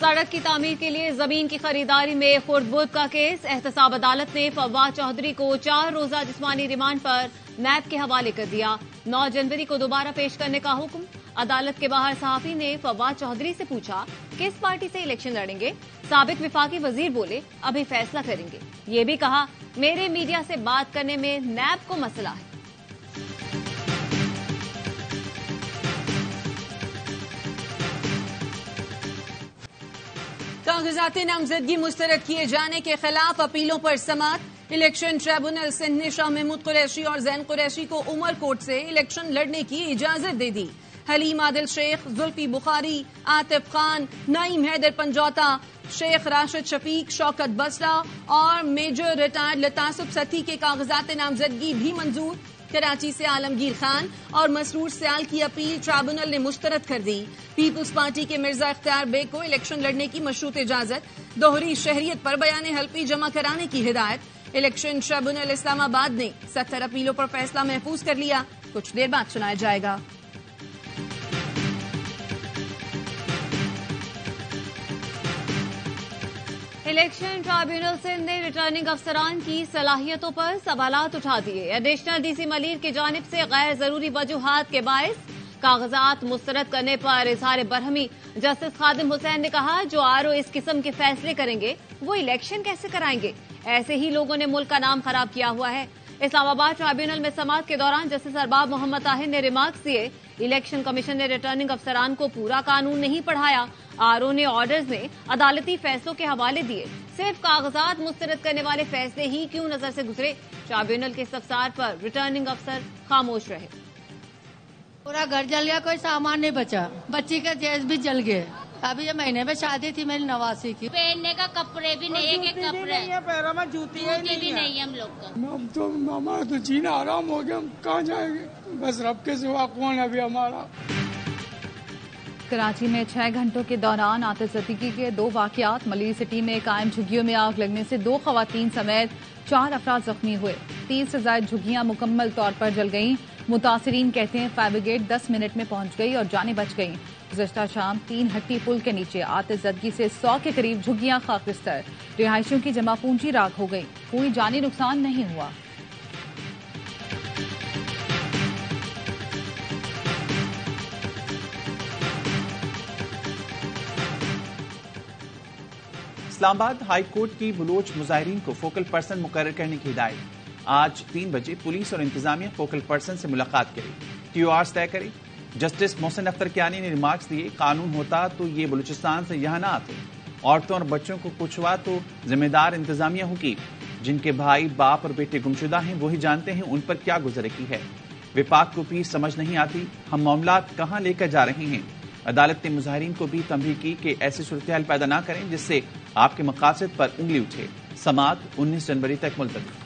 سڑک کی تعمیر کے لیے زمین کی خریداری میں خرد برد کا کیس، احتساب عدالت نے فواد چودھری کو 4 روزہ جسمانی ریمانڈ پر نیب کے حوالے کر دیا۔ 9 جنوری کو دوبارہ پیش کرنے کا حکم۔ عدالت کے باہر صحافی نے فواد چودھری سے پوچھا کس پارٹی سے الیکشن لڑیں گے۔ سابق وفاقی وزیر بولے ابھی فیصلہ کریں گے۔ یہ بھی کہا میرے میڈیا سے بات کرنے میں نیب کو مسئلہ ہے۔ کاغذات نامزدگی مسترد کیے جانے کے خلاف اپیلوں پر سماعت۔ الیکشن ٹریبونل سندھ نے شاہ محمود قریشی اور زین قریشی کو عمر کوٹ سے الیکشن لڑنے کی اجازت دے دی۔ حلیم عادل شیخ، زلفی بخاری، عاطف خان، نعیم حیدر پنجوتا، شیخ راشد شفیق، شوکت بسرا اور میجر ریٹائرڈ لطاسب ستی کے کاغذات نامزدگی بھی منظور۔ کراچی سے عالمگیر خان اور مسرور سیال کی اپیل ٹریبونل نے مسترد کر دی۔ پیپلز پارٹی کے مرزا اختیار بیگ کو الیکشن لڑنے کی مشروط اجازت، دوہری شہریت پر بیان حلفی جمع کرانے کی ہدایت۔ الیکشن ٹریبونل اسلام آباد نے 70 اپیلوں پر فیصلہ محفوظ کر لیا، کچھ دیر بعد سنایا جائے گا۔ الیکشن ٹرائیبونل سندھ نے ریٹرننگ افسران کی صلاحیتوں پر سوالات اٹھا دیے۔ ایڈیشنل ڈی سی ملیر کی جانب سے غیر ضروری وجوہات کے باعث کاغذات مسترد کرنے پر اظہار برہمی۔ جسٹس خادم حسین نے کہا جو آر او اس قسم کے فیصلے کریں گے وہ الیکشن کیسے کرائیں گے؟ ایسے ہی لوگوں نے ملک کا نام خراب کیا ہوا ہے۔ اسلام آباد ٹرائیبونل میں سماعت کے دوران جسٹس ارباب محمد طاہر نے ریمارکس دیے الیکشن کمیشن نے ریٹرننگ افسران کو پورا قانون نہیں پڑھایا۔ آر او نے آرڈرز میں عدالتی فیصلوں کے حوالے دیے، صرف کاغذات مسترد کرنے والے فیصلے ہی کیوں نظر سے گزرے؟ ٹرائیبونل کے استفسار پر ریٹرننگ افسر خاموش رہے۔ پورا گھر جل گیا، کوئی سامان نہیں بچا، بچی کا جیز بھی جل گئے۔ ابھی یہ مہینے میں شادی تھی میری نواسی کی، پہننے کا کپڑے بھی نہیں، ایک کپڑے پیروں میں جوتی بھی نہیں ہے ہم لوگ کا۔ اب تو ہمارا تو جینا آرام ہو گیا، ہم کہاں جائیں گے؟ بس رب کے سوا کون ہے ابھی ہمارا۔ کراچی میں 6 گھنٹوں کے دوران آتش زدگی کے 2 واقعات۔ ملیر سٹی میں قائم جھگیوں میں آگ لگنے سے 2 خواتین سمیت 4 افراد زخمی ہوئے۔ 30 سے زائد جھگیاں مکمل طور پر جل گئیں۔ متاثرین کہتے ہیں فائر بریگیڈ 10 منٹ میں پہنچ گئی اور جانیں بچ گئیں۔ گزشتہ شام 3 ہٹی پل کے نیچے آتش زدگی سے 100 کے قریب جھگیاں خاکستر، رہائشیوں کی جمع پونجی راکھ ہو گئی، کوئی جانی نقصان نہیں ہوا۔ اسلام آباد ہائی کورٹ کی بلوچ مظاہرین کو فوکل پرسن مقرر کرنے کی ہدایت۔ آج 3 بجے پولیس اور انتظامیہ فوکل پرسن سے ملاقات کرے، ٹی او آرز طے کرے۔ جسٹس محسن اختر کیانی نے ریمارکس دیے قانون ہوتا تو یہ بلوچستان سے یہاں نہ آتے، عورتوں اور بچوں کو کچھ ہوا تو ذمہ دار انتظامیہ ہوگی، جن کے بھائی باپ اور بیٹے گمشدہ ہیں وہی جانتے ہیں ان پر کیا گزر رہی ہے۔ وفاق کو بھی سمجھ نہیں آتی ہم معاملات کہاں لے کر جا رہے ہیں۔ عدالت نے مظاہرین کو بھی تنبیہ کی کہ ایسی صورتحال پیدا نہ کریں جس سے آپ کے مقاصد پر انگلی اٹھے۔ سماعت 19 جنوری تک ملتوی۔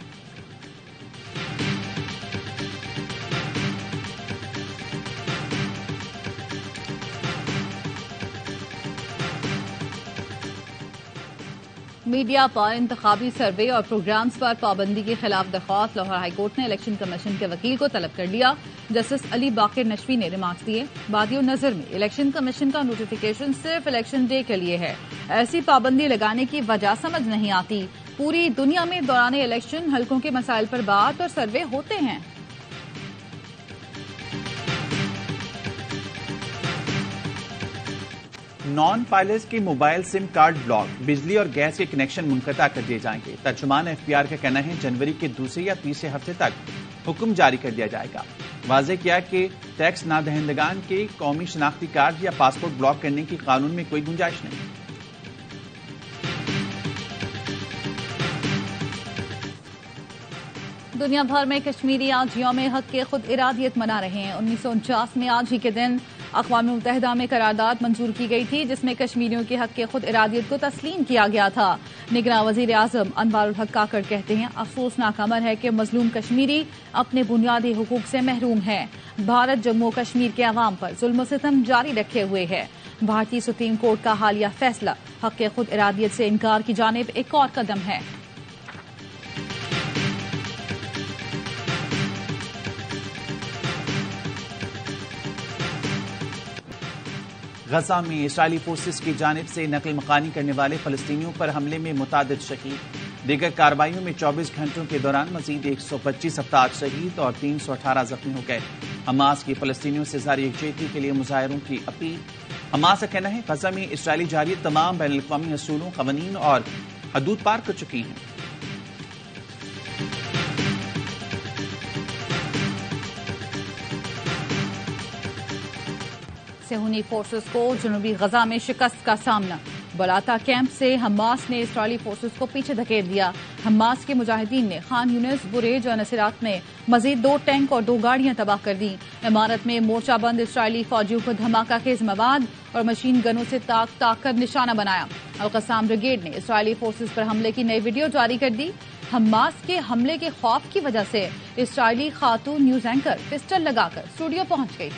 میڈیا پر انتخابی سروے اور پروگرامز پر پابندی کے خلاف درخواست۔ لاہور ہائی کورٹ نے الیکشن کمیشن کے وکیل کو طلب کر لیا۔ جسٹس علی باقر نشوی نے ریمارکس دیے بادی نظر میں الیکشن کمیشن کا نوٹیفیکیشن صرف الیکشن ڈے کے لیے ہے، ایسی پابندی لگانے کی وجہ سمجھ نہیں آتی۔ پوری دنیا میں دوران الیکشن حلقوں کے مسائل پر بات اور سروے ہوتے ہیں۔ نان پائلٹس کے موبائل سم کارڈ بلاک، بجلی اور گیس کے کنیکشن منقطع کر دیے جائیں گے۔ ترجمان ایف پی آر کا کہنا ہے جنوری کے دوسرے یا تیسرے ہفتے تک حکم جاری کر دیا جائے گا۔ واضح کیا کہ ٹیکس نہ دہندگان کے قومی شناختی کارڈ یا پاسپورٹ بلاک کرنے کی قانون میں کوئی گنجائش نہیں۔ دنیا بھر میں کشمیری آج یوم حق کے خود ارادیت منا رہے ہیں۔ 1949 میں آج ہی کے دن اقوام متحدہ میں قرارداد منظور کی گئی تھی جس میں کشمیریوں کے حق کے خود ارادیت کو تسلیم کیا گیا تھا۔ نگراں وزیر اعظم انوار الحق کاکڑ کہتے ہیں افسوسناک امر ہے کہ مظلوم کشمیری اپنے بنیادی حقوق سے محروم ہیں۔ بھارت جموں کشمیر کے عوام پر ظلم و ستم جاری رکھے ہوئے ہے۔ بھارتی سپریم کورٹ کا حالیہ فیصلہ حق کے خود ارادیت سے انکار کی جانب ایک اور قدم ہے۔ غزہ میں اسرائیلی فورسز کی جانب سے نقل مکانی کرنے والے فلسطینیوں پر حملے میں متعدد شہید، دیگر کارروائیوں میں 24 گھنٹوں کے دوران مزید 125 افراد شہید اور 318 زخمی ہو گئے۔ حماس کی فلسطینیوں سے ظاہر یکجہتی کے لیے مظاہروں کی اپیل۔ حماس کا کہنا ہے غزہ میں اسرائیلی جارحیت تمام بین الاقوامی اصولوں، قوانین اور حدود پار کر چکی ہیں۔ صہیونی فورسز کو جنوبی غزہ میں شکست کا سامنا، بلاتا کیمپ سے حماس نے اسرائیلی فورسز کو پیچھے دھکیل دیا۔ حماس کے مجاہدین نے خان یونس، بریج اور نصیرات میں مزید 2 ٹینک اور 2 گاڑیاں تباہ کر دیں۔ عمارت میں مورچہ بند اسرائیلی فوجیوں کو دھماکہ خیز مواد اور مشین گنوں سے تاک تاک کر نشانہ بنایا۔ القسام بریگیڈ نے اسرائیلی فورسز پر حملے کی نئی ویڈیو جاری کر دی۔ حماس کے حملے کے خوف کی وجہ سے اسرائیلی خاتون نیوز اینکر پسٹل لگا کر اسٹوڈیو پہنچ گئی۔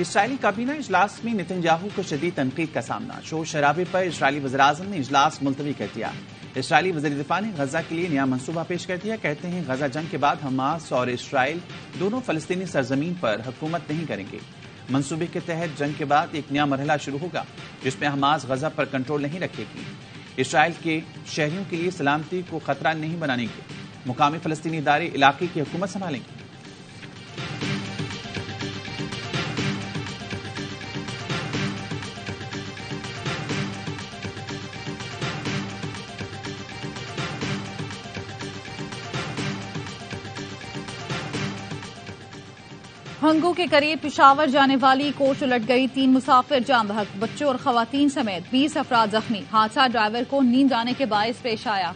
اسرائیلی کابینہ اجلاس میں نتن یاہو کو شدید تنقید کا سامنا، شور شرابے پر اسرائیلی وزیراعظم نے اجلاس ملتوی کر دیا۔ اسرائیلی وزیر دفاع نے غزہ کے لیے نیا منصوبہ پیش کر دیا، کہتے ہیں غزہ جنگ کے بعد حماس اور اسرائیل دونوں فلسطینی سرزمین پر حکومت نہیں کریں گے۔ منصوبے کے تحت جنگ کے بعد ایک نیا مرحلہ شروع ہوگا جس میں حماس غزہ پر کنٹرول نہیں رکھے گی، اسرائیل کے شہریوں کے لیے سلامتی کو خطرہ نہیں بنانے گے، مقامی فلسطینی ادارے علاقے کی حکومت سنبھالیں گے۔ ہنگو کے قریب پشاور جانے والی کوچ الٹ گئی، 3 مسافر جاں بحق، بچوں اور خواتین سمیت 20 افراد زخمی۔ حادثہ ڈرائیور کو نیند آنے کے باعث پیش آیا۔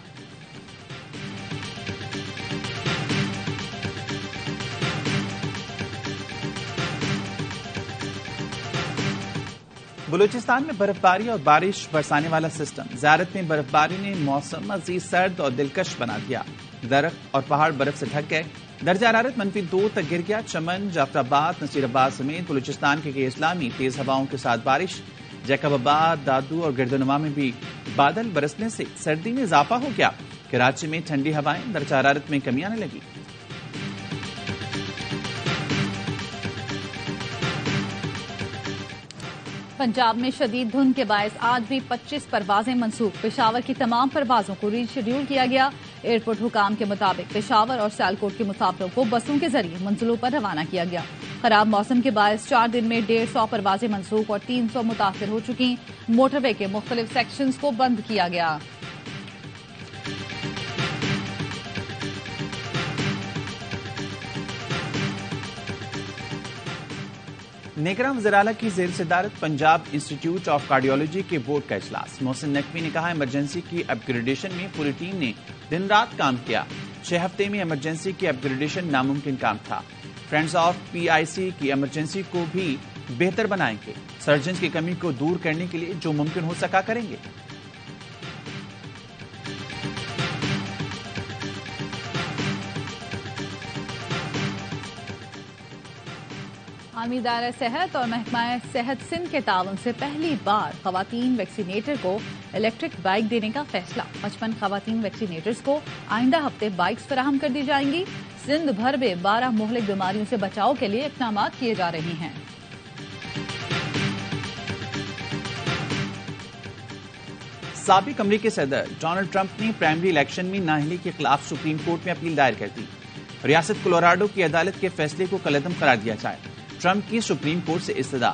بلوچستان میں برف باری اور بارش برسانے والا سسٹم، زیارت میں برف باری نے موسم مزید سرد اور دلکش بنا دیا، درخت اور پہاڑ برف سے ڈھک گئے، درجہ حرارت -2 تک گر گیا۔ چمن، جعفر آباد، نصیر آباد سمیت بلوچستان کے کئی اضلاع میں تیز ہواؤں کے ساتھ بارش، جیکب آباد، دادو اور گردنما میں بھی بادل برسنے سے سردی میں اضافہ ہو گیا۔ کراچی میں ٹھنڈی ہوائیں، درجہ حرارت میں کمی آنے لگی۔ پنجاب میں شدید دھند کے باعث آج بھی 25 پروازیں منسوخ، پشاور کی تمام پروازوں کو ری شیڈول کیا گیا۔ ایئرپورٹ حکام کے مطابق پشاور اور سیالکوٹ کے مسافروں کو بسوں کے ذریعے منزلوں پر روانہ کیا گیا۔ خراب موسم کے باعث 4 دن میں 150 پروازیں منسوخ اور 300 متاثر ہو چکی۔ موٹر وے کے مختلف سیکشنز کو بند کیا گیا۔ نیگراں وزیراعلیٰ کی زیر صدارت پنجاب انسٹیٹیوٹ آف کارڈیولوجی کے بورڈ کا اجلاس، محسن نقوی نے کہا ایمرجنسی کی اپ گریڈیشن میں پوری ٹیم نے دن رات کام کیا، 6 ہفتے میں ایمرجنسی کی اپ گریڈیشن ناممکن کام تھا۔ فرینڈز آف PIC کی ایمرجنسی کو بھی بہتر بنائیں گے، سرجنز کی کمی کو دور کرنے کے لیے جو ممکن ہو سکا کریں گے۔ عالمی ادارہ صحت اور محکمہ صحت سندھ کے تعاون سے پہلی بار خواتین ویکسینیٹر کو الیکٹرک بائک دینے کا فیصلہ، 55 خواتین ویکسینیٹرز کو آئندہ ہفتے بائکس فراہم کر دی جائیں گی۔ سندھ بھر میں 12 مہلک بیماریوں سے بچاؤ کے لیے اقدامات کیے جا رہے ہیں۔ سابق امریکی صدر ڈونلڈ ٹرمپ نے پرائمری الیکشن میں نااہلی کے خلاف سپریم کورٹ میں اپیل دائر کر دی، ریاست کولوراڈو کی عدالت کے فیصلے کو کالعدم قرار دیا جائے، ٹرمپ کی سپریم کورٹ سے استدعا۔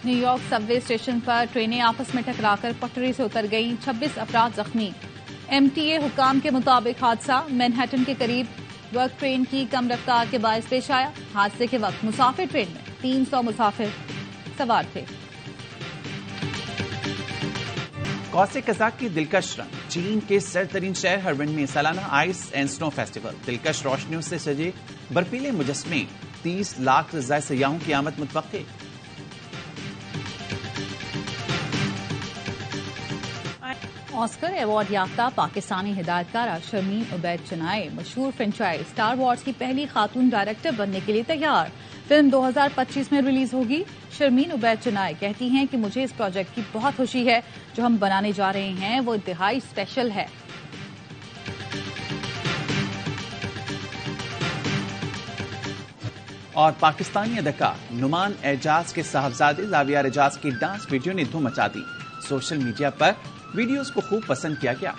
نیو یارک سب وے اسٹیشن پر ٹرینیں آپس میں ٹکرا کر پٹری سے اتر گئیں، 26 افراد زخمی۔ MTA حکام کے مطابق حادثہ مینہٹن کے قریب ورک ٹرین کی کم رفتار کے باعث پیش آیا۔ حادثے کے وقت مسافر ٹرین میں 300 مسافر سوار تھے۔ قوس قزاق کی دلکش رنگ، چین کے سرترین شہر ہربن میں سالانہ آئس اینڈ سنو فیسٹیول، دلکش روشنیوں سے سجے برفیلے مجسمے، 30 لاکھ سے زائد سیاحوں کی آمد متوقع۔ آسکر ایوارڈ یافتہ پاکستانی ہدایتکارہ شرمین عبید چنائے مشہور فرنچائز اسٹار وارز کی پہلی خاتون ڈائریکٹر بننے کے لیے تیار۔ فلم 2025 میں ریلیز ہوگی۔ شرمین عبید چنائے کہتی ہیں کہ مجھے اس پروجیکٹ کی بہت خوشی ہے. جو ہم بنانے جا رہے ہیں وہ انتہائی اسپیشل ہے. اور پاکستانی اداکار نعمان اعجاز کے صاحبزادے زاویہ اعجاز کی ڈانس ویڈیو نے دھوم مچا دی. سوشل میڈیا پر ویڈیوز کو خوب پسند کیا گیا.